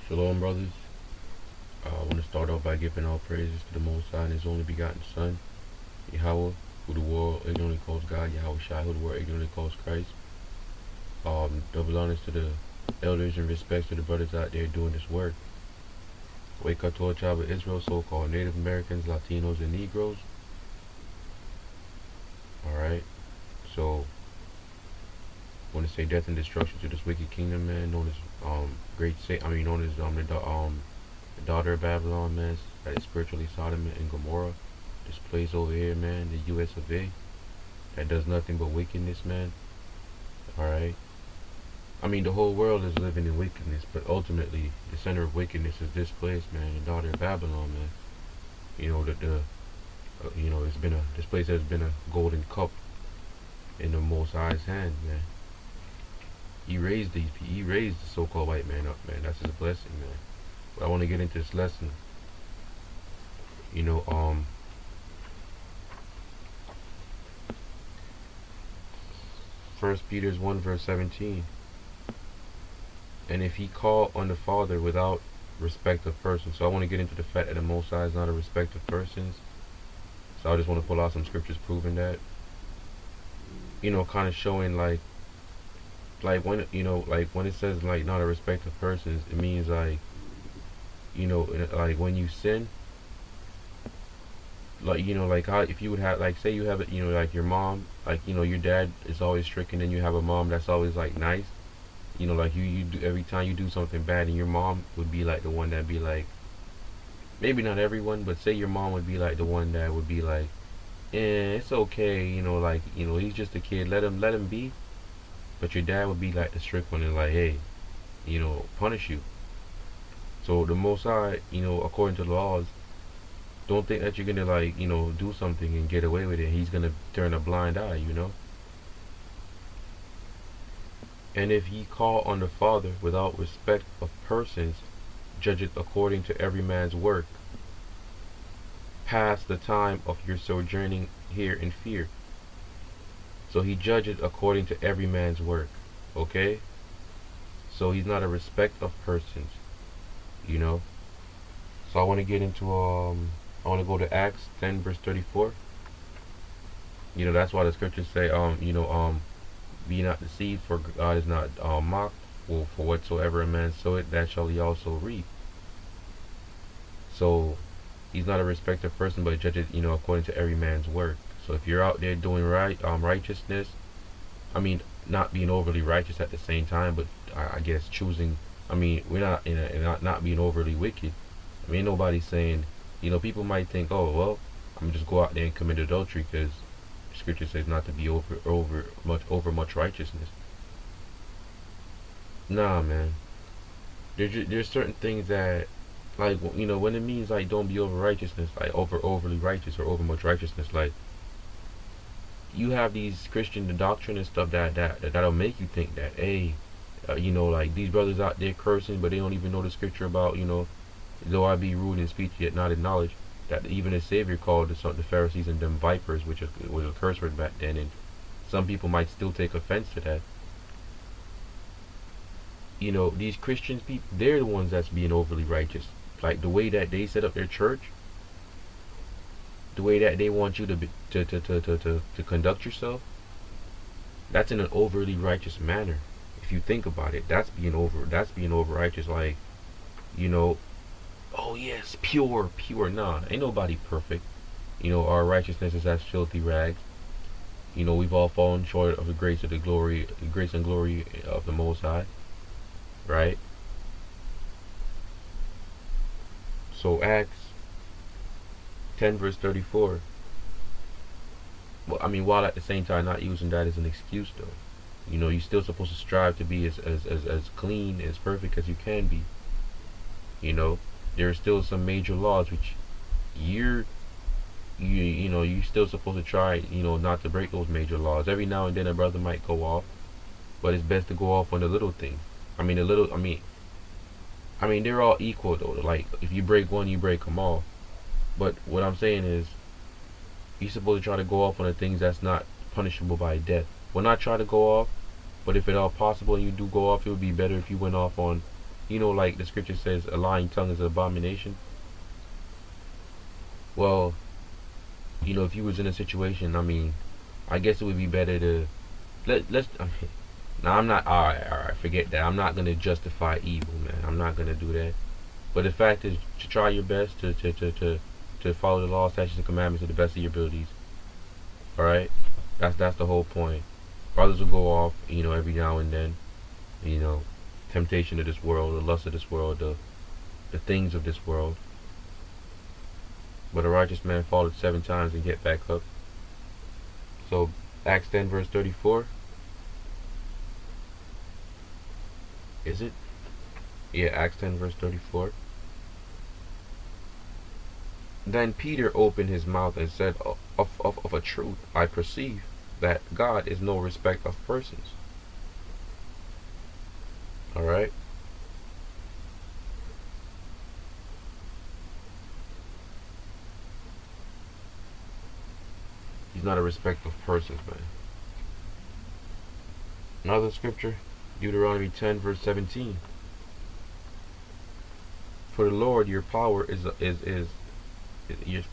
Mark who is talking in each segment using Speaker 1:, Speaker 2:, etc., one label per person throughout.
Speaker 1: Shalom, brothers. I want to start off by giving all praises to the Most High and His only begotten Son, Yahweh, who the world ignorantly calls God, Yahweh Shai, who the world ignorantly calls Christ. Double honors to the elders and respects to the brothers out there doing this work. Wake up to all tribe of Israel, so-called Native Americans, Latinos, and Negroes. Alright, so I want to say death and destruction to this wicked kingdom, man, known as the daughter of Babylon, man, that is spiritually Sodom and Gomorrah. This place over here, man, the US of A, that does nothing but wickedness, man. Alright. The whole world is living in wickedness, but ultimately, the center of wickedness is this place, man, the daughter of Babylon, man. This place has been a golden cup in the Most High's hand, man. He raised the so-called white man up, man. That's his blessing, man. But I want to get into this lesson. First Peter's 1 verse 17. And if he call on the Father without respect of persons. So I want to get into the fact that the Most High is not a respect of persons. So I just want to pull out some scriptures proving that. Kind of showing like when when it says like not a respect of persons, it means like when you sin, like how if you would have, like, say you have it, like your mom, like your dad is always strict, and then you have a mom that's always like nice, like you do every time you do something bad, and your mom would be like the one that be like, maybe not everyone, but say your mom would be like the one that would be like, it's okay, he's just a kid, let him be. But your dad would be like the strict one and like, hey, punish you. So the Most High, according to the laws, don't think that you're gonna like, do something and get away with it. He's gonna turn a blind eye, And if ye call on the Father without respect of persons, judgeth according to every man's work. Pass the time of your sojourning here in fear. So he judgeth according to every man's work. Okay? So he's not a respect of persons. So I want to get into I want to go to Acts 10 verse 34. That's why the scriptures say be not deceived, for God is not mocked. Well, for whatsoever a man soweth, that shall he also reap. So he's not a respect of person, but judges, according to every man's work. So if you're out there doing righteousness, not being overly righteous at the same time, but I guess choosing. We're not not being overly wicked. Nobody's saying, people might think, oh well, I'm just go out there and commit adultery because Scripture says not to be over much righteousness. Nah, man. There's certain things that, like, when it means like don't be over righteousness, like overly righteous or over much righteousness, like you have these Christian doctrine and stuff that'll make you think that, hey, like these brothers out there cursing, but they don't even know the scripture about, though I be rude in speech yet not in knowledge, that even the Savior called the Pharisees and them vipers, which was a curse word back then, and some people might still take offense to that. These Christians people, they're the ones that's being overly righteous. Like the way that they set up their church, the way that they want you to conduct yourself, that's in an overly righteous manner. If you think about it, that's being over righteous. Like, oh yes, pure. Nah, ain't nobody perfect. Our righteousness is as filthy rags. We've all fallen short of the grace and glory of the Most High, right? So Acts 10 verse 34. Well, while at the same time not using that as an excuse, though. You're still supposed to strive to be as clean, as perfect as you can be. There are still some major laws which you're still supposed to try, not to break those major laws. Every now and then a brother might go off, but it's best to go off on the little things. They're all equal though. Like if you break one, you break them all. But what I'm saying is, you're supposed to try to go off on the things that's not punishable by death. Well, not try to go off, but if at all possible and you do go off, it would be better if you went off on like the scripture says, a lying tongue is an abomination. Well, if you was in a situation, I guess it would be better to let's. Now I'm not. All right. Forget that. I'm not gonna justify evil, man. I'm not gonna do that. But the fact is, to try your best to follow the law, statutes, and commandments to the best of your abilities. All right. That's the whole point. Brothers will go off, every now and then. You know, temptation of this world, the lust of this world, the things of this world. But a righteous man falleth 7 times and get back up. So Acts 10 verse 34. Is it? Yeah, Acts 10 verse 34. Then Peter opened his mouth and said, of a truth, I perceive that God is no respect of persons. Alright? He's not a respect of persons, man. Another scripture, Deuteronomy 10 verse 17. For the Lord your power for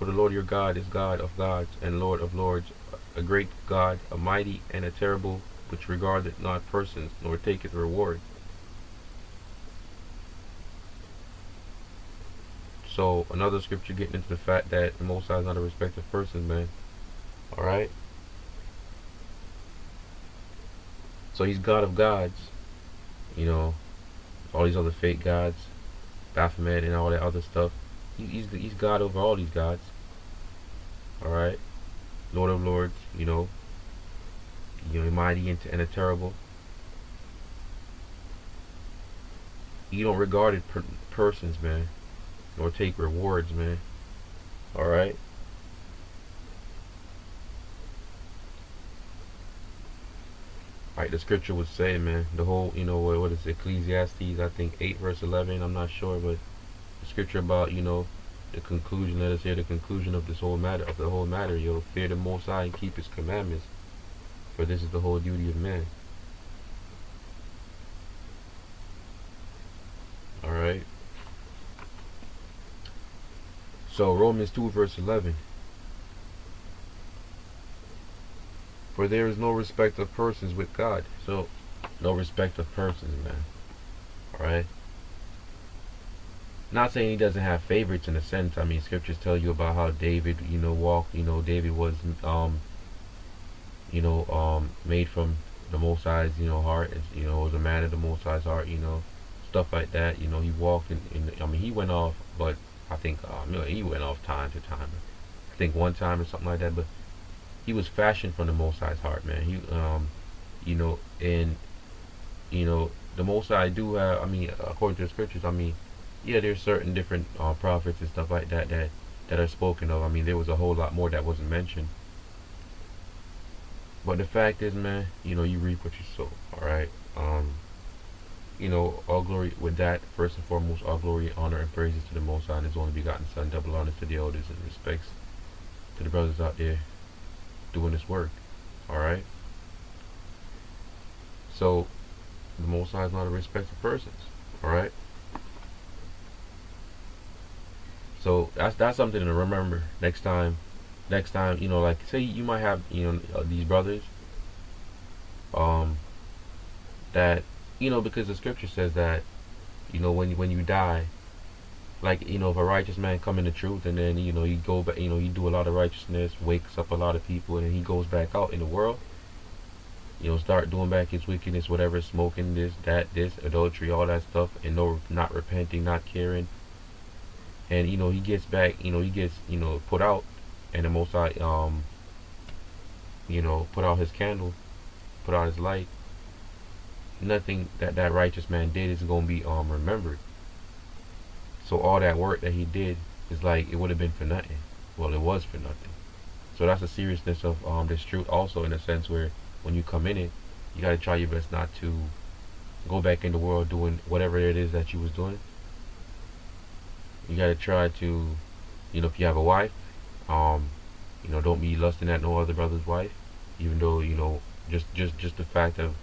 Speaker 1: the Lord your God is God of gods and Lord of lords, a great God, a mighty and a terrible, which regardeth not persons, nor taketh reward. So another scripture getting into the fact that the Most High is not a respect of persons, man. Alright? So he's God of gods. All these other fake gods, Baphomet and all that other stuff. He's God over all these gods. Alright? Lord of lords, mighty and a terrible. You don't regard it persons, man, nor take rewards, man. Alright? Like the scripture would say, man, the whole, what is it, Ecclesiastes, I think 8 verse 11, I'm not sure, but the scripture about, the conclusion, let us hear the conclusion of the whole matter, fear the Most High and keep His commandments, for this is the whole duty of man. Alright. So Romans 2 verse 11. For there is no respect of persons with God. So, no respect of persons, man. Alright? Not saying he doesn't have favorites in a sense. Scriptures tell you about how David, walked. David was, made from the Most High's, heart. Was a man of the Most High's heart, stuff like that. He walked he went off, but I think, he went off time to time. I think one time or something like that, but he was fashioned from the Most High's heart, man. The Most High do have, according to the scriptures, yeah, there's certain different prophets and stuff like that that are spoken of. There was a whole lot more that wasn't mentioned. But the fact is, man, you reap what you sow, alright? All glory with that, first and foremost, all glory, honor, and praises to the Most High and His only begotten Son, double honors to the elders and respects to the brothers out there doing this work. Alright? So the Most High is not a respect of persons. Alright? So that's something to remember next time, like say you might have, these brothers that, because the scripture says that, when you die, like, if a righteous man come in the truth and then, you go back, you do a lot of righteousness, wakes up a lot of people, and then he goes back out in the world, start doing back his wickedness, whatever, smoking this, adultery, all that stuff, and not repenting, not caring, and, he gets back, he gets, put out, and the Most High, put out his candle, put out his light. Nothing that righteous man did is going to be remembered. So all that work that he did is like it would have been for nothing. Well, it was for nothing. So that's the seriousness of this truth also, in a sense where when you come in it, you got to try your best not to go back in the world doing whatever it is that you was doing. You got to try to, if you have a wife, don't be lusting at no other brother's wife, even though, just the fact of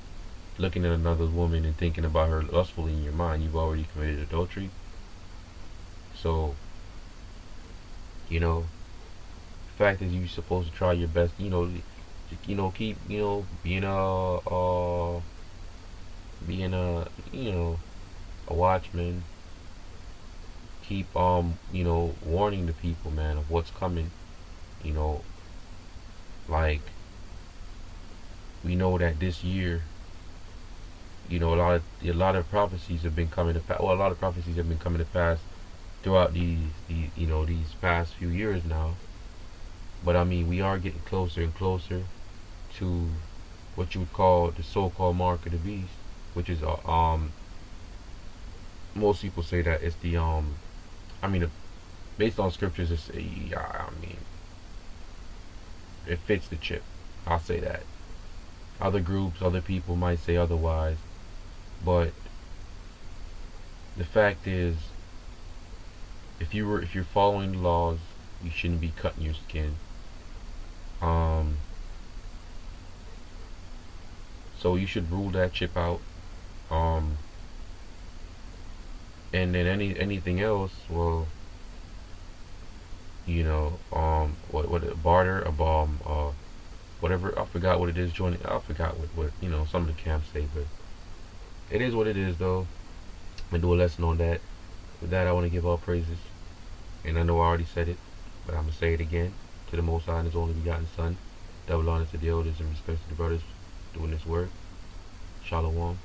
Speaker 1: looking at another woman and thinking about her lustfully in your mind, you've already committed adultery. So, you know, the fact is you're supposed to try your best, keep, being a watchman, keep, warning the people, man, of what's coming, you know, like, we know that this year, a lot of prophecies have been coming to pass. Well, a lot of prophecies have been coming to pass throughout these past few years now. But I mean, we are getting closer and closer to what you would call the so-called mark of the beast, which is most people say that it's the I mean, based on scriptures, I mean, it fits the chip. I'll say that. Other groups, other people might say otherwise, but the fact is, if you're following the laws, you shouldn't be cutting your skin. Um, so you should rule that chip out. Um, and then anything else, well, what barter, a bomb, whatever. I forgot what it is. Joining, I forgot what some of the camps say, but it is what it is, though. I'm gonna do a lesson on that. With that, I want to give all praises, and I know I already said it, but I'm gonna say it again. To the Most High and His only begotten Son, double honor to the elders and respect to the brothers doing this work. Shalom.